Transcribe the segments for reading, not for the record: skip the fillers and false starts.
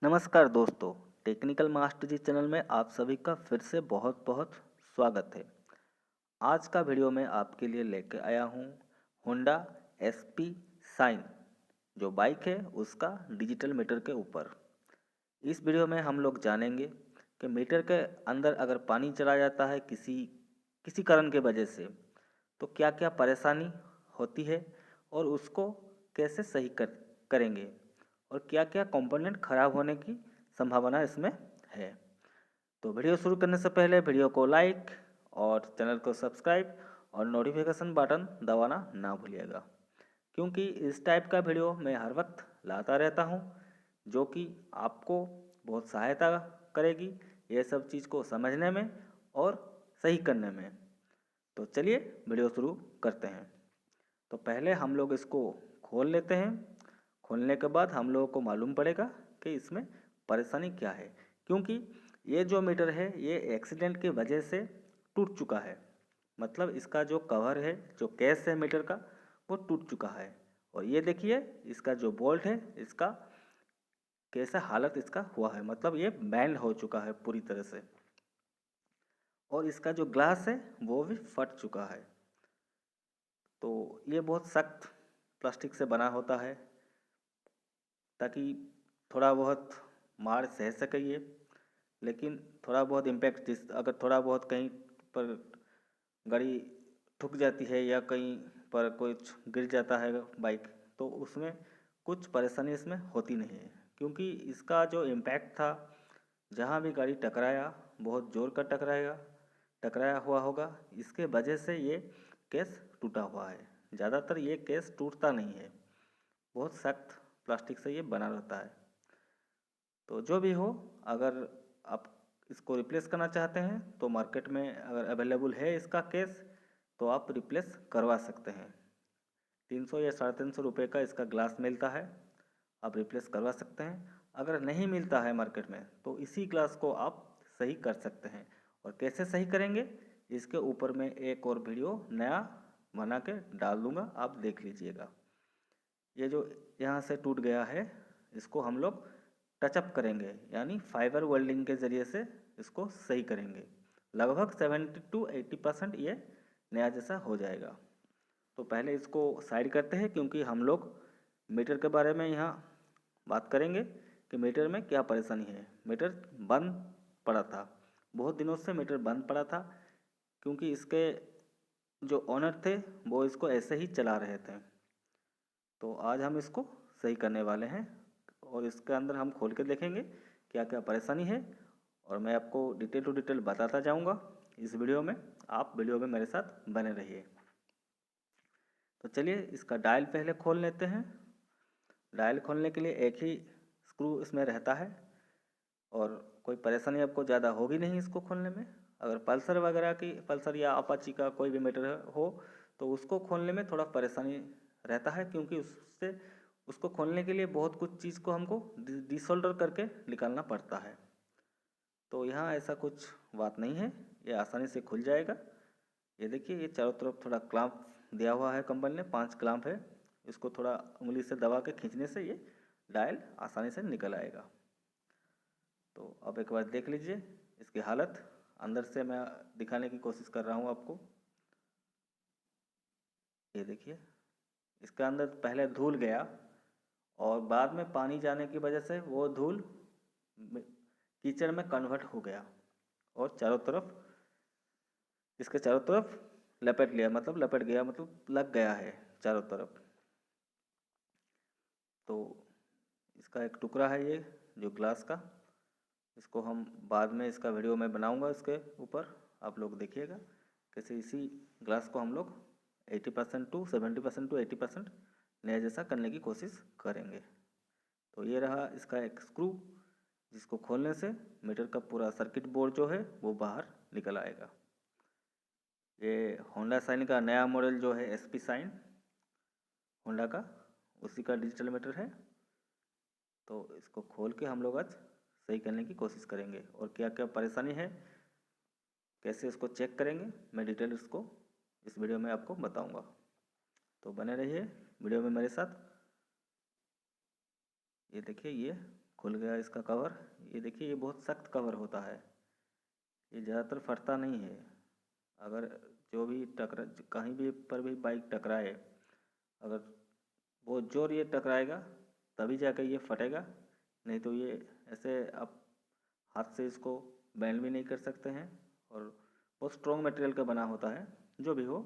नमस्कार दोस्तों, technical master जी channel में आप सभी का फिर से बहुत बहुत स्वागत है। आज का वीडियो मैं आपके लिए लेकर आया हूँ होंडा एसपी साइन जो बाइक है उसका डिजिटल मीटर के ऊपर। इस वीडियो में हम लोग जानेंगे कि मीटर के अंदर अगर पानी चला जाता है किसी किसी कारण के वजह से तो क्या क्या परेशानी होती है और उसको कैसे सही करेंगे और क्या क्या कंपोनेंट खराब होने की संभावना इसमें है। तो वीडियो शुरू करने से पहले वीडियो को लाइक और चैनल को सब्सक्राइब और नोटिफिकेशन बटन दबाना ना भूलिएगा, क्योंकि इस टाइप का वीडियो मैं हर वक्त लाता रहता हूँ जो कि आपको बहुत सहायता करेगी ये सब चीज़ को समझने में और सही करने में। तो चलिए वीडियो शुरू करते हैं। तो पहले हम लोग इसको खोल लेते हैं। खोलने के बाद हम लोगों को मालूम पड़ेगा कि इसमें परेशानी क्या है, क्योंकि ये जो मीटर है ये एक्सीडेंट की वजह से टूट चुका है। मतलब इसका जो कवर है, जो केस है मीटर का, वो टूट चुका है। और ये देखिए इसका जो बोल्ट है इसका कैसा हालत इसका हुआ है, मतलब ये बैंड हो चुका है पूरी तरह से। और इसका जो ग्लास है वो भी फट चुका है। तो ये बहुत सख्त प्लास्टिक से बना होता है ताकि थोड़ा बहुत मार सह सके ये, लेकिन थोड़ा बहुत इम्पैक्ट अगर थोड़ा बहुत कहीं पर गाड़ी ठुक जाती है या कहीं पर कुछ गिर जाता है बाइक, तो उसमें कुछ परेशानी इसमें होती नहीं है, क्योंकि इसका जो इम्पैक्ट था जहाँ भी गाड़ी टकराया बहुत ज़ोर का टकराया हुआ होगा, इसके वजह से ये केस टूटा हुआ है। ज़्यादातर ये केस टूटता नहीं है, बहुत सख्त प्लास्टिक से ये बना रहता है। तो जो भी हो, अगर आप इसको रिप्लेस करना चाहते हैं तो मार्केट में अगर अवेलेबल है इसका केस तो आप रिप्लेस करवा सकते हैं। 300 या 350 रुपये का इसका ग्लास मिलता है, आप रिप्लेस करवा सकते हैं। अगर नहीं मिलता है मार्केट में तो इसी ग्लास को आप सही कर सकते हैं। और कैसे सही करेंगे इसके ऊपर मैं एक और वीडियो नया बना के डाल दूँगा, आप देख लीजिएगा। ये जो यहाँ से टूट गया है इसको हम लोग टचअप करेंगे, यानी फाइबर वेल्डिंग के ज़रिए से इसको सही करेंगे। लगभग 70 to 80% ये नया जैसा हो जाएगा। तो पहले इसको साइड करते हैं, क्योंकि हम लोग मीटर के बारे में यहाँ बात करेंगे कि मीटर में क्या परेशानी है। मीटर बंद पड़ा था, बहुत दिनों से मीटर बंद पड़ा था, क्योंकि इसके जो ओनर थे वो इसको ऐसे ही चला रहे थे। तो आज हम इसको सही करने वाले हैं और इसके अंदर हम खोल के देखेंगे क्या क्या परेशानी है, और मैं आपको डिटेल टू डिटेल बताता जाऊंगा इस वीडियो में। आप वीडियो में मेरे साथ बने रहिए। तो चलिए इसका डायल पहले खोल लेते हैं। डायल खोलने के लिए एक ही स्क्रू इसमें रहता है और कोई परेशानी आपको ज़्यादा होगी नहीं इसको खोलने में। अगर पल्सर वगैरह की, पल्सर या अपाची का कोई भी मीटर हो तो उसको खोलने में थोड़ा परेशानी रहता है, क्योंकि उससे उसको खोलने के लिए बहुत कुछ चीज़ को हमको डिसोल्डर करके निकालना पड़ता है। तो यहाँ ऐसा कुछ बात नहीं है, ये आसानी से खुल जाएगा। ये देखिए ये चारों तरफ थोड़ा क्लैंप दिया हुआ है कंपनी ने, 5 क्लैंप है। इसको थोड़ा उंगली से दबा के खींचने से ये डायल आसानी से निकल आएगा। तो अब एक बार देख लीजिए इसकी हालत, अंदर से मैं दिखाने की कोशिश कर रहा हूँ आपको। ये देखिए इसके अंदर पहले धूल गया और बाद में पानी जाने की वजह से वो धूल कीचड़ में कन्वर्ट हो गया और चारों तरफ, इसके चारों तरफ लपेट लिया, मतलब लपेट गया, मतलब लग गया है चारों तरफ। तो इसका एक टुकड़ा है ये जो ग्लास का, इसको हम बाद में इसका वीडियो में बनाऊंगा इसके ऊपर, आप लोग देखिएगा कैसे इसी ग्लास को हम लोग 80% टू 70% टू 80% नया जैसा करने की कोशिश करेंगे। तो ये रहा इसका एक स्क्रू, जिसको खोलने से मीटर का पूरा सर्किट बोर्ड जो है वो बाहर निकल आएगा। ये होंडा साइन का नया मॉडल जो है एसपी साइन होंडा का, उसी का डिजिटल मीटर है। तो इसको खोल के हम लोग आज सही करने की कोशिश करेंगे और क्या क्या परेशानी है, कैसे इसको चेक करेंगे, मैं डिटेल इसको इस वीडियो में आपको बताऊंगा। तो बने रहिए वीडियो में मेरे साथ। ये देखिए ये खुल गया इसका कवर। ये देखिए, ये बहुत सख्त कवर होता है, ये ज़्यादातर फटता नहीं है। अगर जो भी टकरा कहीं भी पर भी बाइक टकराए, अगर बहुत जोर ये टकराएगा तभी जाकर ये फटेगा, नहीं तो ये ऐसे आप हाथ से इसको बैंड भी नहीं कर सकते हैं। और बहुत स्ट्रॉन्ग मटेरियल का बना होता है। जो भी हो,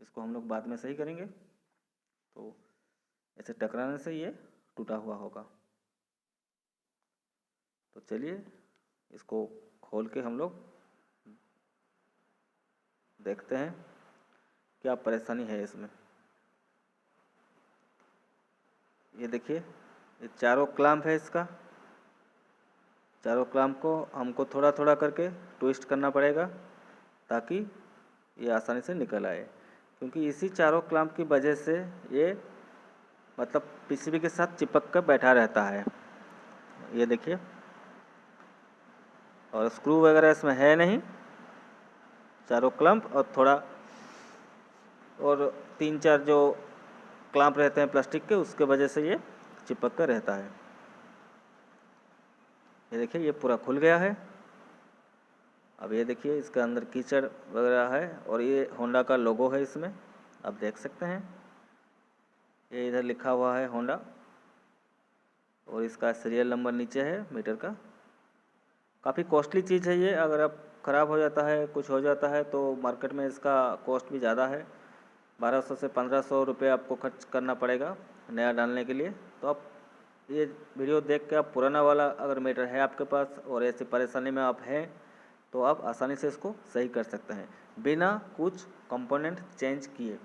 इसको हम लोग बाद में सही करेंगे। तो ऐसे टकराने से ये टूटा हुआ होगा। तो चलिए इसको खोल के हम लोग देखते हैं क्या परेशानी है इसमें। ये देखिए, ये चारों क्लैंप है इसका। चारों क्लैंप को हमको थोड़ा थोड़ा करके ट्विस्ट करना पड़ेगा ताकि ये आसानी से निकल आए, क्योंकि इसी चारों क्लैंप की वजह से ये मतलब पीसीबी के साथ चिपक कर बैठा रहता है। ये देखिए, और स्क्रू वगैरह इसमें है नहीं, चारों क्लैंप और थोड़ा और 3-4 जो क्लैंप रहते हैं प्लास्टिक के, उसके वजह से ये चिपक कर रहता है। ये देखिए, ये पूरा खुल गया है। अब ये देखिए, इसके अंदर कीचड़ वगैरह है और ये होंडा का लोगो है इसमें, आप देख सकते हैं। ये इधर लिखा हुआ है होंडा और इसका सीरियल नंबर नीचे है मीटर का। काफ़ी कॉस्टली चीज़ है ये। अगर अब ख़राब हो जाता है, कुछ हो जाता है, तो मार्केट में इसका कॉस्ट भी ज़्यादा है। 1200 से 1500 रुपये आपको खर्च करना पड़ेगा नया डालने के लिए। तो आप ये वीडियो देख के आप पुराना वाला अगर मीटर है आपके पास और ऐसी परेशानी में आप हैं, तो आप आसानी से इसको सही कर सकते हैं बिना कुछ कंपोनेंट चेंज किए।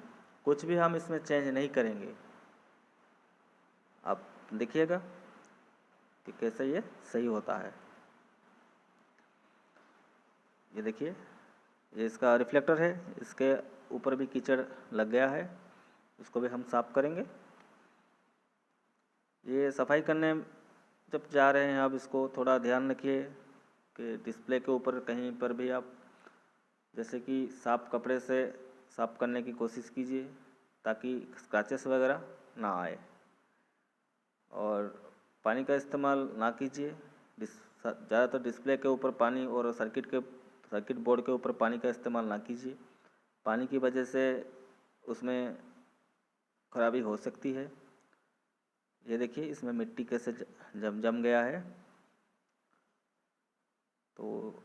कुछ भी हम इसमें चेंज नहीं करेंगे। आप देखिएगा कि कैसे ये सही होता है। ये देखिए, ये इसका रिफ्लेक्टर है, इसके ऊपर भी कीचड़ लग गया है, इसको भी हम साफ़ करेंगे। ये सफाई करने जब जा रहे हैं आप इसको थोड़ा ध्यान रखिए कि डिस्प्ले के ऊपर कहीं पर भी आप जैसे कि साफ कपड़े से साफ़ करने की कोशिश कीजिए ताकि स्क्रैचेस वगैरह ना आए। और पानी का इस्तेमाल ना कीजिए। ज़्यादातर डिस्प्ले के ऊपर पानी और सर्किट बोर्ड के ऊपर पानी का इस्तेमाल ना कीजिए। पानी की वजह से उसमें खराबी हो सकती है। ये देखिए, इसमें मिट्टी कैसे जम गया है। तो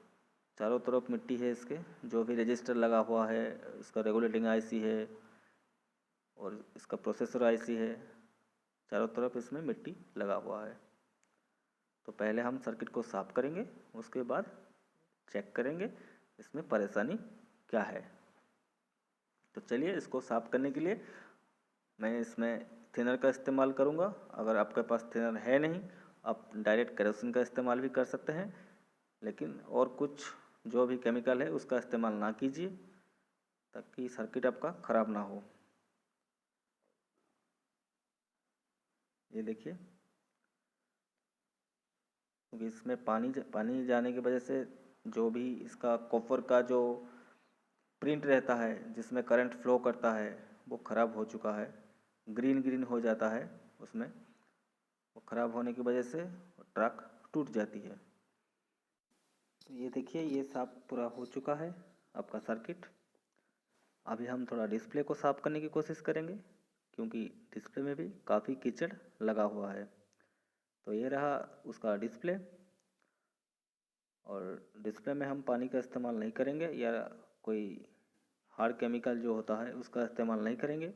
चारों तरफ मिट्टी है इसके। जो भी रजिस्टर लगा हुआ है, इसका रेगुलेटिंग आईसी है और इसका प्रोसेसर आईसी है, चारों तरफ इसमें मिट्टी लगा हुआ है। तो पहले हम सर्किट को साफ़ करेंगे, उसके बाद चेक करेंगे इसमें परेशानी क्या है। तो चलिए, इसको साफ़ करने के लिए मैं इसमें थिनर का इस्तेमाल करूंगा। अगर आपके पास थिनर है नहीं, आप डायरेक्ट केरोसिन का इस्तेमाल भी कर सकते हैं, लेकिन और कुछ जो भी केमिकल है उसका इस्तेमाल ना कीजिए ताकि सर्किट आपका ख़राब ना हो। ये देखिए, क्योंकि इसमें पानी जाने की वजह से जो भी इसका कॉपर का जो प्रिंट रहता है जिसमें करंट फ्लो करता है वो ख़राब हो चुका है। ग्रीन ग्रीन हो जाता है उसमें, वो ख़राब होने की वजह से ट्रक टूट जाती है। तो ये देखिए, ये साफ पूरा हो चुका है आपका सर्किट। अभी हम थोड़ा डिस्प्ले को साफ़ करने की कोशिश करेंगे क्योंकि डिस्प्ले में भी काफ़ी कीचड़ लगा हुआ है। तो ये रहा उसका डिस्प्ले। और डिस्प्ले में हम पानी का इस्तेमाल नहीं करेंगे या कोई हार्ड केमिकल जो होता है उसका इस्तेमाल नहीं करेंगे,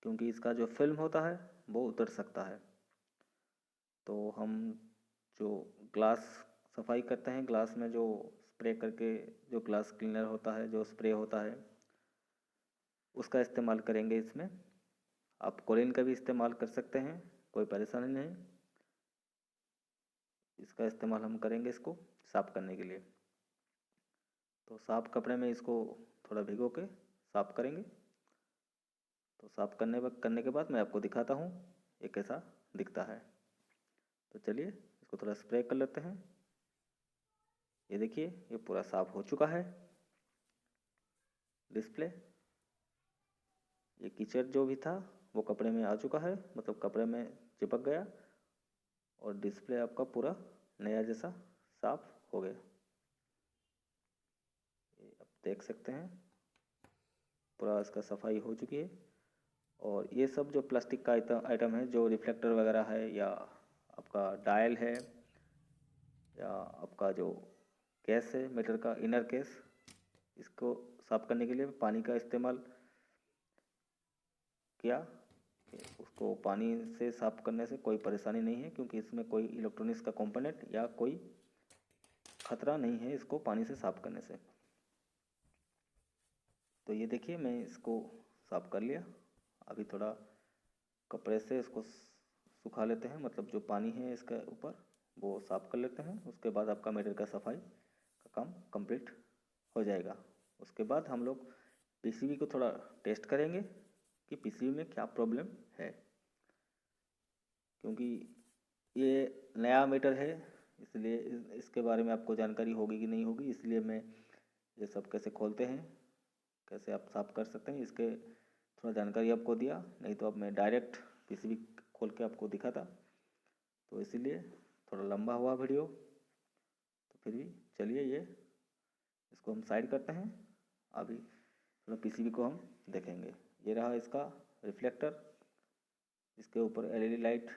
क्योंकि इसका जो फिल्म होता है वो उतर सकता है। तो हम जो ग्लास सफाई करते हैं, ग्लास में जो स्प्रे करके जो ग्लास क्लीनर होता है, जो स्प्रे होता है, उसका इस्तेमाल करेंगे इसमें। आप कोलिन का भी इस्तेमाल कर सकते हैं, कोई परेशानी नहीं। इसका इस्तेमाल हम करेंगे इसको साफ़ करने के लिए। तो साफ़ कपड़े में इसको थोड़ा भिगो के साफ़ करेंगे। तो साफ़ करने के बाद मैं आपको दिखाता हूँ ये कैसा दिखता है। तो चलिए, इसको थोड़ा स्प्रे कर लेते हैं। ये देखिए, ये पूरा साफ़ हो चुका है डिस्प्ले। ये कीचड़ जो भी था वो कपड़े में आ चुका है, मतलब कपड़े में चिपक गया। और डिस्प्ले आपका पूरा नया जैसा साफ हो गया। ये आप देख सकते हैं पूरा इसका सफाई हो चुकी है। और ये सब जो प्लास्टिक का आइटम है, जो रिफ्लेक्टर वगैरह है या आपका डायल है या आपका जो केस है मीटर का इनर केस, इसको साफ करने के लिए पानी का इस्तेमाल किया। उसको पानी से साफ करने से कोई परेशानी नहीं है, क्योंकि इसमें कोई इलेक्ट्रॉनिक्स का कंपोनेंट या कोई खतरा नहीं है इसको पानी से साफ करने से। तो ये देखिए मैं इसको साफ कर लिया। अभी थोड़ा कपड़े से इसको सुखा लेते हैं, मतलब जो पानी है इसके ऊपर वो साफ कर लेते हैं। उसके बाद आपका मीटर का सफाई का काम कंप्लीट हो जाएगा। उसके बाद हम लोग पीसीबी को थोड़ा टेस्ट करेंगे कि पीसीबी में क्या प्रॉब्लम है, क्योंकि ये नया मीटर है, इसलिए इसके बारे में आपको जानकारी होगी कि नहीं होगी। इसलिए मैं ये सब कैसे खोलते हैं, कैसे आप साफ कर सकते हैं, इसके थोड़ा जानकारी आपको दिया। नहीं तो अब मैं डायरेक्ट पीसीबी खोल के आपको दिखाता, तो इसीलिए थोड़ा लंबा हुआ वीडियो। तो फिर भी चलिए ये इसको हम साइड करते हैं। अभी थोड़ा पीसीबी को हम देखेंगे। ये रहा इसका रिफ्लेक्टर। इसके ऊपर एलईडी लाइट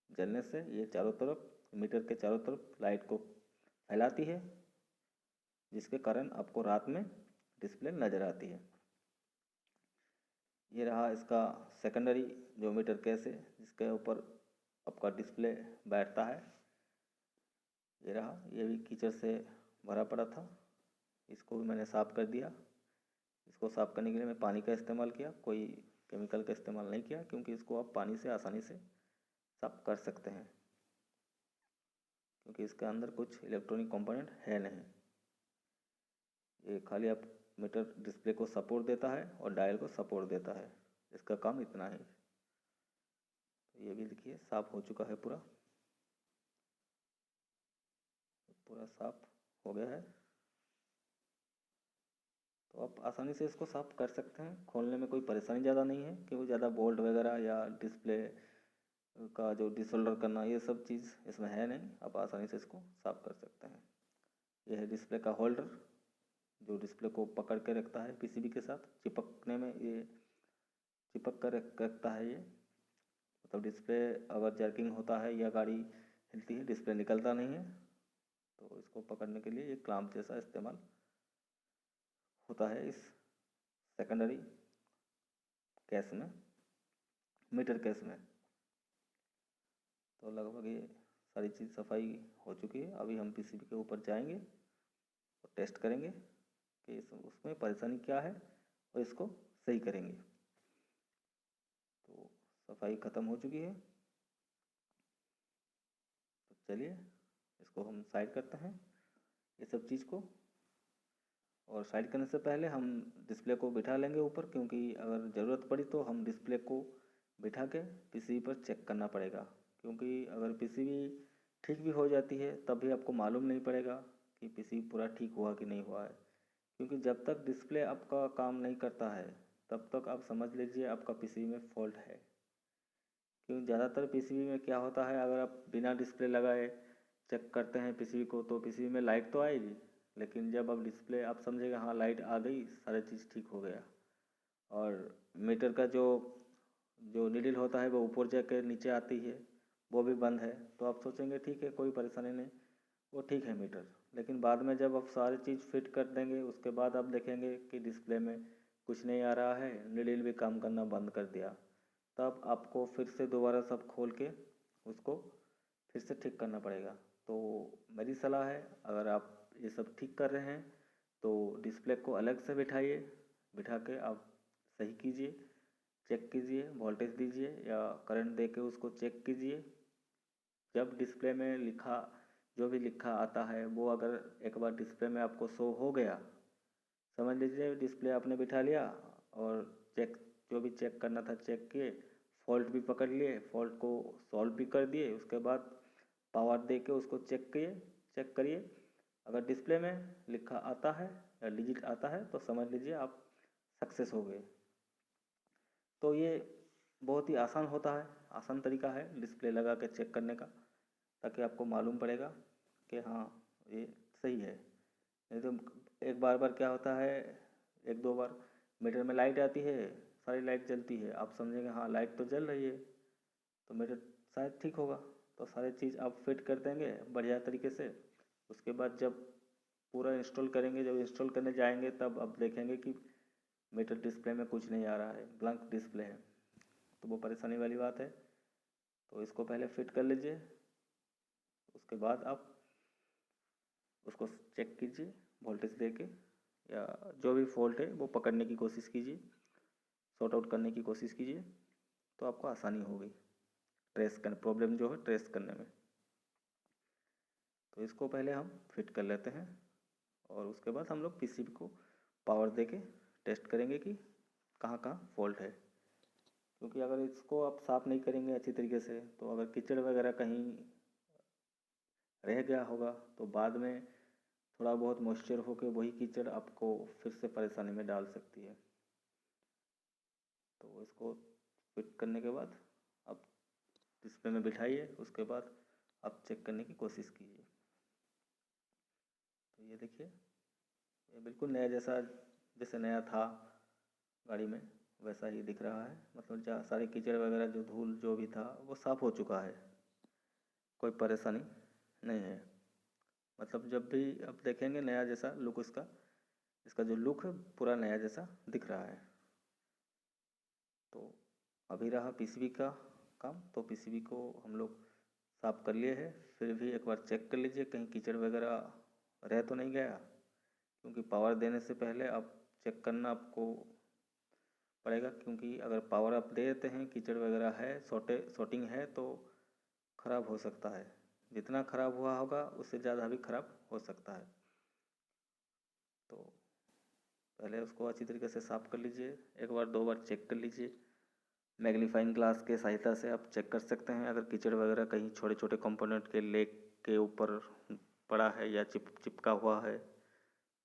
जलने से ये चारों तरफ, मीटर के चारों तरफ लाइट को फैलाती है, जिसके कारण आपको रात में डिस्प्ले नज़र आती है। ये रहा इसका सेकेंडरी जो मीटर केस है, जिसके ऊपर आपका डिस्प्ले बैठता है। ये रहा, ये भी कीचड़ से भरा पड़ा था, इसको भी मैंने साफ़ कर दिया। इसको साफ़ करने के लिए मैं पानी का इस्तेमाल किया, कोई केमिकल का इस्तेमाल नहीं किया, क्योंकि इसको आप पानी से आसानी से साफ़ कर सकते हैं, क्योंकि इसके अंदर कुछ इलेक्ट्रॉनिक कंपोनेंट है नहीं। ये खाली आप मीटर डिस्प्ले को सपोर्ट देता है और डायल को सपोर्ट देता है, इसका काम इतना है। तो ये भी देखिए साफ़ हो चुका है, पूरा साफ़ हो गया है। तो आप आसानी से इसको साफ़ कर सकते हैं, खोलने में कोई परेशानी ज़्यादा नहीं है, क्योंकि ज़्यादा बोल्ट वगैरह या डिस्प्ले का जो डिसोल्डर करना ये सब चीज़ इसमें है नहीं। आप आसानी से इसको साफ़ कर सकते हैं। यह है डिस्प्ले का होल्डर, जो डिस्प्ले को पकड़ के रखता है पीसीबी के साथ, चिपकने में ये चिपक कर रखता है। ये मतलब डिस्प्ले अगर जर्किंग होता है या गाड़ी हिलती है, डिस्प्ले निकलता नहीं है, तो इसको पकड़ने के लिए ये क्लैंप जैसा इस्तेमाल होता है इस सेकेंडरी केस में, मीटर केस में। तो लगभग ये सारी चीज़ सफाई हो चुकी है। अभी हम पीसीबी के ऊपर जाएंगे और टेस्ट करेंगे कि उसमें परेशानी क्या है और इसको सही करेंगे। तो सफाई ख़त्म हो चुकी है, तो चलिए इसको हम साइड करते हैं ये सब चीज़ को। और साइड करने से पहले हम डिस्प्ले को बिठा लेंगे ऊपर, क्योंकि अगर ज़रूरत पड़ी तो हम डिस्प्ले को बिठा के पीसीबी पर चेक करना पड़ेगा। क्योंकि अगर पीसीबी ठीक भी हो जाती है तब भी आपको मालूम नहीं पड़ेगा कि पीसीबी पूरा ठीक हुआ कि नहीं हुआ है, क्योंकि जब तक डिस्प्ले आपका काम नहीं करता है तब तक आप समझ लीजिए आपका पीसीबी में फॉल्ट है। क्योंकि ज़्यादातर पीसीबी में क्या होता है, अगर आप बिना डिस्प्ले लगाए चेक करते हैं पीसीबी को, तो पीसीबी में लाइट तो आएगी, लेकिन जब अब डिस्प्ले आप समझेगा हाँ लाइट आ गई, सारी चीज़ ठीक हो गया, और मीटर का जो जो नीडल होता है वो ऊपर जाकर नीचे आती है, वो भी बंद है, तो आप सोचेंगे ठीक है कोई परेशानी नहीं, वो ठीक है मीटर। लेकिन बाद में जब आप सारी चीज़ फिट कर देंगे, उसके बाद आप देखेंगे कि डिस्प्ले में कुछ नहीं आ रहा है, नीडल भी काम करना बंद कर दिया, तब आपको फिर से दोबारा सब खोल के उसको फिर से ठीक करना पड़ेगा। तो मेरी सलाह है, अगर आप ये सब ठीक कर रहे हैं तो डिस्प्ले को अलग से बिठाइए, बिठा के आप सही कीजिए, चेक कीजिए, वोल्टेज दीजिए या करंट दे के उसको चेक कीजिए। जब डिस्प्ले में लिखा जो भी लिखा आता है वो अगर एक बार डिस्प्ले में आपको शो हो गया, समझ लीजिए डिस्प्ले आपने बिठा लिया और चेक जो भी चेक करना था चेक किए, फॉल्ट भी पकड़ लिए, फॉल्ट को सॉल्व भी कर दिए, उसके बाद पावर दे के उसको चेक करिए। अगर डिस्प्ले में लिखा आता है या डिजिट आता है तो समझ लीजिए आप सक्सेस हो गए। तो ये बहुत ही आसान होता है, आसान तरीका है डिस्प्ले लगा के चेक करने का। ताकि आपको मालूम पड़ेगा कि हाँ ये सही है। नहीं तो एक बार क्या होता है, एक दो बार मीटर में लाइट आती है, सारी लाइट जलती है, आप समझेंगे हाँ लाइट तो जल रही है तो मीटर शायद ठीक होगा। तो सारी चीज़ आप फिट कर देंगे बढ़िया तरीके से। उसके बाद जब पूरा इंस्टॉल करेंगे, जब इंस्टॉल करने जाएंगे तब आप देखेंगे कि मीटर डिस्प्ले में कुछ नहीं आ रहा है, ब्लैंक डिस्प्ले है, तो वो परेशानी वाली बात है। तो इसको पहले फिट कर लीजिए, उसके बाद आप उसको चेक कीजिए वोल्टेज दे के, या जो भी फॉल्ट है वो पकड़ने की कोशिश कीजिए, सॉर्ट आउट करने की कोशिश कीजिए, तो आपको आसानी होगी ट्रेस करने, प्रॉब्लम जो है ट्रेस करने में। तो इसको पहले हम फिट कर लेते हैं और उसके बाद हम लोग पीसीबी को पावर दे के टेस्ट करेंगे कि कहाँ कहाँ फॉल्ट है। क्योंकि अगर इसको आप साफ़ नहीं करेंगे अच्छी तरीके से, तो अगर कीचड़ वगैरह कहीं रह गया होगा तो बाद में थोड़ा बहुत मॉइस्चर होकर वही कीचड़ आपको फिर से परेशानी में डाल सकती है। तो इसको फिट करने के बाद आप डिस्प्ले में बिठाइए, उसके बाद आप चेक करने की कोशिश कीजिए। तो ये देखिए, ये बिल्कुल नया जैसा, जैसे नया था गाड़ी में वैसा ही दिख रहा है। मतलब जहाँ सारे कीचड़ वगैरह जो धूल जो भी था वो साफ़ हो चुका है, कोई परेशानी नहीं है। मतलब जब भी आप देखेंगे नया जैसा लुक इसका, इसका जो लुक है पूरा नया जैसा दिख रहा है। तो अभी रहा पीसीबी का काम, तो पीसीबी को हम लोग साफ़ कर लिए है। फिर भी एक बार चेक कर लीजिए कहीं कीचड़ वगैरह रह तो नहीं गया, क्योंकि पावर देने से पहले आप चेक करना आपको पड़ेगा। क्योंकि अगर पावर आप दे देते हैं, कीचड़ वगैरह है, शॉर्टिंग है, तो ख़राब हो सकता है। जितना ख़राब हुआ होगा उससे ज़्यादा भी ख़राब हो सकता है। तो पहले उसको अच्छी तरीके से साफ़ कर लीजिए, एक बार दो बार चेक कर लीजिए। मैग्नीफाइंग ग्लास के सहायता से आप चेक कर सकते हैं अगर कीचड़ वगैरह कहीं छोटे छोटे कंपोनेंट के लेग के ऊपर पड़ा है या चिपका हुआ है,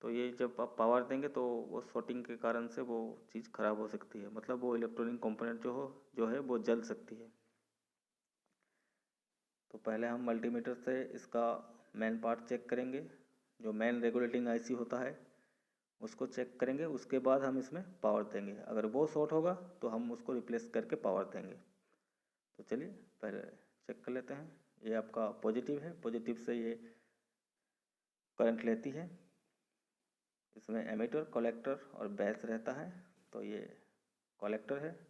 तो ये जब आप पावर देंगे तो वो शॉर्टिंग के कारण से वो चीज़ ख़राब हो सकती है। मतलब वो इलेक्ट्रॉनिक कंपोनेंट जो है वो जल सकती है। तो पहले हम मल्टीमीटर से इसका मेन पार्ट चेक करेंगे, जो मेन रेगुलेटिंग आईसी होता है उसको चेक करेंगे। उसके बाद हम इसमें पावर देंगे। अगर वो शॉर्ट होगा तो हम उसको रिप्लेस करके पावर देंगे। तो चलिए पहले चेक कर लेते हैं। ये आपका पॉजिटिव है, पॉजिटिव से ये करंट लेती है। इसमें एमीटर, कलेक्टर और बेस रहता है। तो ये कलेक्टर है,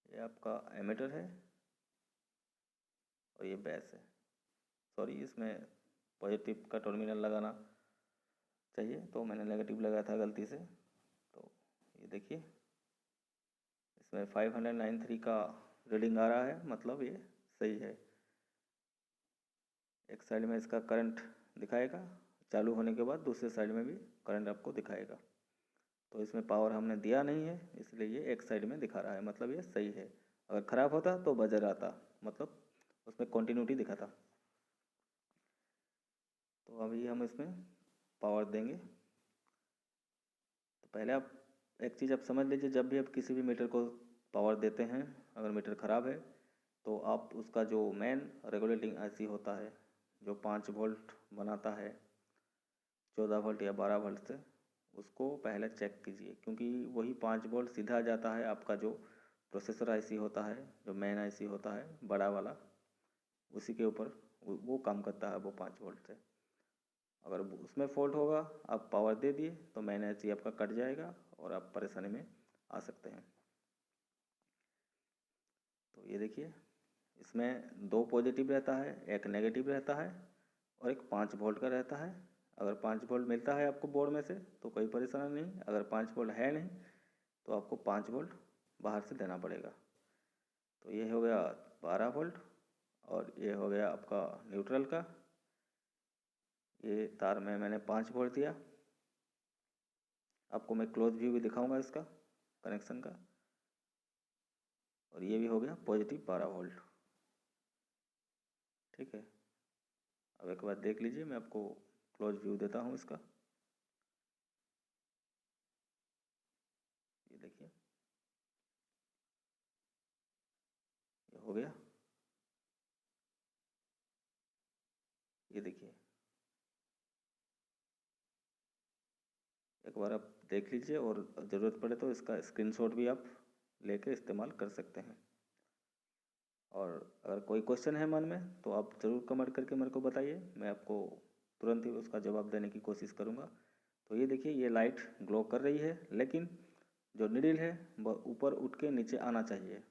ये आपका एमीटर है और ये बेस है। सॉरी, इसमें पॉजिटिव का टर्मिनल लगाना चाहिए, तो मैंने नेगेटिव लगाया था गलती से। तो ये देखिए, इसमें 593 का रीडिंग आ रहा है, मतलब ये सही है। एक साइड में इसका करंट दिखाएगा, चालू होने के बाद दूसरे साइड में भी करंट आपको दिखाएगा। तो इसमें पावर हमने दिया नहीं है, इसलिए ये एक साइड में दिखा रहा है, मतलब ये सही है। अगर ख़राब होता तो बजर आता, मतलब उसमें कॉन्टीन्यूटी दिखाता। तो अभी हम इसमें पावर देंगे। तो पहले आप एक चीज़ आप समझ लीजिए, जब भी आप किसी भी मीटर को पावर देते हैं, अगर मीटर ख़राब है तो आप उसका जो मेन रेगुलेटिंग आईसी होता है, जो 5 वोल्ट बनाता है 14 वोल्ट या 12 वोल्ट से, उसको पहले चेक कीजिए। क्योंकि वही 5 वोल्ट सीधा जाता है आपका जो प्रोसेसर आईसी होता है, जो मेन आईसी होता है बड़ा वाला, उसी के ऊपर वो काम करता है वो 5 वोल्ट से। अगर उसमें फॉल्ट होगा, आप पावर दे दिए तो मेन आईसी आपका कट जाएगा और आप परेशानी में आ सकते हैं। तो ये देखिए, इसमें 2 पॉजिटिव रहता है, एक नेगेटिव रहता है और एक 5 वोल्ट का रहता है। अगर 5 वोल्ट मिलता है आपको बोर्ड में से तो कोई परेशानी नहीं। अगर 5 वोल्ट है नहीं तो आपको 5 वोल्ट बाहर से देना पड़ेगा। तो ये हो गया 12 वोल्ट और ये हो गया आपका न्यूट्रल का। ये तार में मैंने 5 वोल्ट दिया। आपको मैं क्लोज व्यू भी दिखाऊंगा इसका कनेक्शन का। और ये भी हो गया पॉजिटिव 12 वोल्ट। ठीक है, अब एक बार देख लीजिए, मैं आपको क्लोज व्यू देता हूँ इसका। ये देखिए, ये हो गया। ये देखिए, एक बार आप देख लीजिए और ज़रूरत पड़े तो इसका स्क्रीनशॉट भी आप लेके इस्तेमाल कर सकते हैं। और अगर कोई क्वेश्चन है मन में तो आप ज़रूर कमेंट करके मेरे को बताइए, मैं आपको तुरंत ही उसका जवाब देने की कोशिश करूँगा। तो ये देखिए, ये लाइट ग्लो कर रही है, लेकिन जो नीडल है वह ऊपर उठ के नीचे आना चाहिए।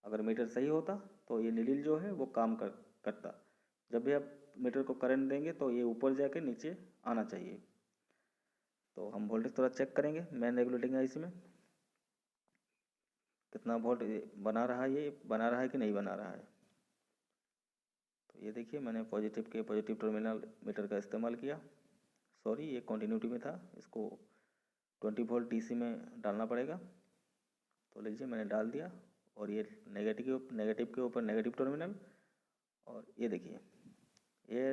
अगर मीटर सही होता तो ये नीडल जो है वो काम करता। जब भी आप मीटर को करंट देंगे तो ये ऊपर जाके नीचे आना चाहिए। तो हम वोल्टेज थोड़ा चेक करेंगे मेन रेगुलेटिंग आईसी में, कितना वोल्ट बना रहा है, ये बना रहा है कि नहीं बना रहा है। तो ये देखिए, मैंने पॉजिटिव टर्मिनल मीटर का इस्तेमाल किया। सॉरी, ये कंटिन्यूटी में था, इसको 20 वोल्ट डीसी में डालना पड़ेगा। तो लीजिए, मैंने डाल दिया। और ये नेगेटिव के ऊपर नेगेटिव टर्मिनल। और ये देखिए, ये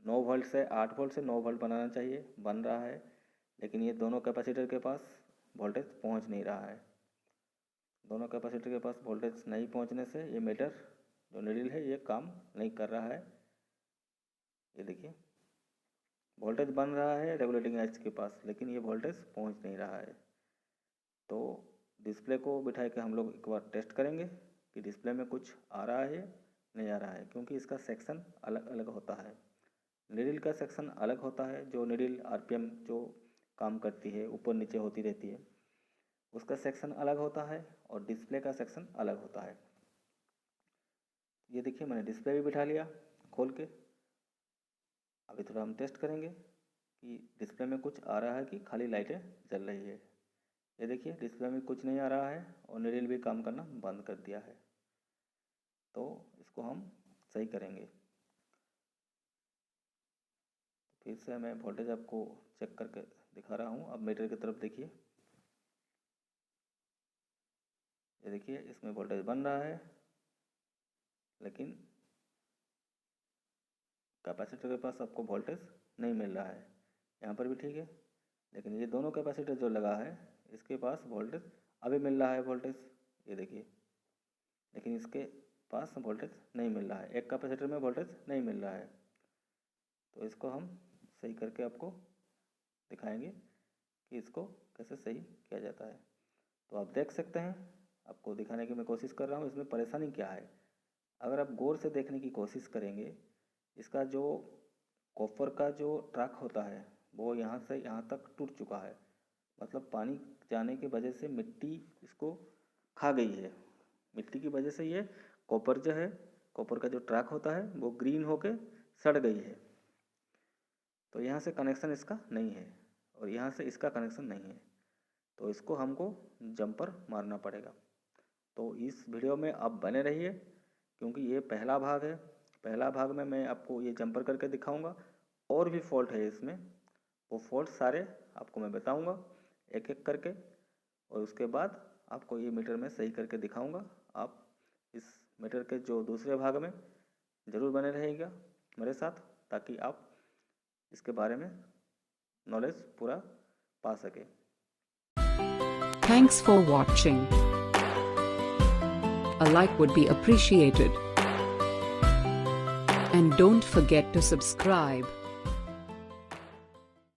9 वोल्ट से 8 वोल्ट से 9 वोल्ट बनाना चाहिए, बन रहा है, लेकिन ये दोनों कैपेसिटर के पास वोल्टेज पहुंच नहीं रहा है। दोनों कैपेसिटर के पास वोल्टेज नहीं पहुंचने से ये मीटर जो नीडल है ये काम नहीं कर रहा है। ये देखिए, वोल्टेज बन रहा है रेगुलेटिंग एज के पास, लेकिन ये वोल्टेज पहुंच नहीं रहा है। तो डिस्प्ले को बिठा के हम लोग एक बार टेस्ट करेंगे कि डिस्प्ले में कुछ आ रहा है नहीं आ रहा है, क्योंकि इसका सेक्शन अलग अलग होता है। नीडल का सेक्शन अलग होता है, जो नीडल आरपीएम जो काम करती है, ऊपर नीचे होती रहती है, उसका सेक्शन अलग होता है, और डिस्प्ले का सेक्शन अलग होता है। ये देखिए, मैंने डिस्प्ले भी बिठा लिया खोल के। अभी थोड़ा हम टेस्ट करेंगे कि डिस्प्ले में कुछ आ रहा है कि खाली लाइटें जल रही है। ये देखिए, डिस्प्ले में कुछ नहीं आ रहा है और नीडल भी काम करना बंद कर दिया है। तो इसको हम सही करेंगे। फिर से मैं वोल्टेज आपको चेक करके दिखा रहा हूँ। अब मीटर की तरफ देखिए, ये देखिए, इसमें वोल्टेज बन रहा है, लेकिन कैपेसिटर के पास आपको वोल्टेज नहीं मिल रहा है। यहाँ पर भी ठीक है, लेकिन ये दोनों कैपेसिटर जो लगा है इसके पास वोल्टेज अभी मिल रहा है वोल्टेज, ये देखिए, लेकिन इसके पास वोल्टेज नहीं मिल रहा है। एक कैपेसिटर में वोल्टेज नहीं मिल रहा है। तो इसको हम सही करके आपको दिखाएंगे कि इसको कैसे सही किया जाता है। तो आप देख सकते हैं, आपको दिखाने की मैं कोशिश कर रहा हूँ इसमें परेशानी क्या है। अगर आप गौर से देखने की कोशिश करेंगे, इसका जो कॉपर का जो ट्रैक होता है वो यहाँ से यहाँ तक टूट चुका है। मतलब पानी जाने की वजह से मिट्टी इसको खा गई है। मिट्टी की वजह से ये कॉपर जो है, कॉपर का जो ट्रैक होता है वो ग्रीन होके सड़ गई है। तो यहाँ से कनेक्शन इसका नहीं है और यहाँ से इसका कनेक्शन नहीं है। तो इसको हमको जंपर मारना पड़ेगा। तो इस वीडियो में आप बने रहिए, क्योंकि ये पहला भाग है। पहला भाग में मैं आपको ये जंपर करके दिखाऊंगा। और भी फॉल्ट है इसमें, वो फॉल्ट सारे आपको मैं बताऊंगा एक एक करके, और उसके बाद आपको ये मीटर में सही करके दिखाऊंगा। आप इस मीटर के जो दूसरे भाग में ज़रूर बने रहिएगा मेरे साथ, ताकि आप इसके बारे में नॉलेज पूरा पा सके। Thanks for watching. A like would be appreciated. And don't forget to subscribe.